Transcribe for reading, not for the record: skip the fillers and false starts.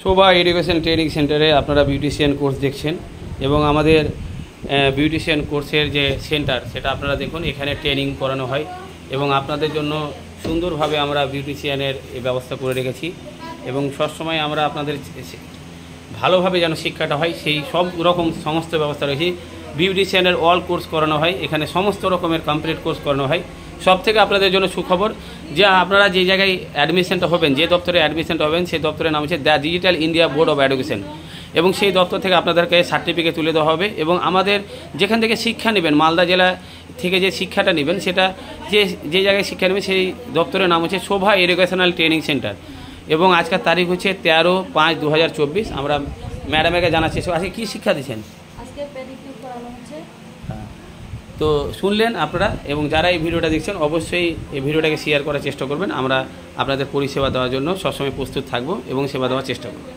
শোভা education training সেন্টারে আপনারা beautician course দেখছেন এবং আমাদের বিউটিশিয়ান কোর্সের যে সেন্টার সেটা আপনারা দেখুন। এখানে ট্রেনিং করানো হয় এবং আপনাদের জন্য সুন্দরভাবে আমরা বিউটিশিয়ানের ব্যবস্থা করে রেখেছি এবং সবসময় আমরা আপনাদের ভালোভাবে যেন শিক্ষাটা হয় সেই সব রকম সমস্ত ব্যবস্থা রয়েছে। বিউটিশিয়ানের অল কোর্স করানো হয়, এখানে সমস্ত রকমের কমপ্লিট কোর্স করানো হয়। সব থেকে আপনাদের জন্য সুখবর যে আপনারা যে জায়গায় অ্যাডমিশনটা হবেন, যে দপ্তরে অ্যাডমিশনটা হবেন সেই দপ্তরের নাম হচ্ছে the digital India board of education এবং সেই দপ্তর থেকে আপনাদেরকে সার্টিফিকেট তুলে দেওয়া হবে এবং আমাদের যেখান থেকে শিক্ষা নেবেন, মালদা জেলা থেকে যে শিক্ষাটা নেবেন সেটা যে জায়গায় শিক্ষা নেবেন সেই দপ্তরের নাম হচ্ছে শোভা এডুকেশনাল ট্রেনিং সেন্টার এবং আজকের তারিখ হচ্ছে 13/5/2024। আমরা ম্যাডামকে জানাচ্ছি আজকে কী শিক্ষা দিচ্ছেন। তো শুনলেন আপনারা এবং যারা এই ভিডিওটা দেখছেন অবশ্যই এই ভিডিওটাকে শেয়ার করার চেষ্টা করবেন। আমরা আপনাদের পরিষেবা দেওয়ার জন্য সবসময় প্রস্তুত থাকবো এবং সেবা দেওয়ার চেষ্টা করব।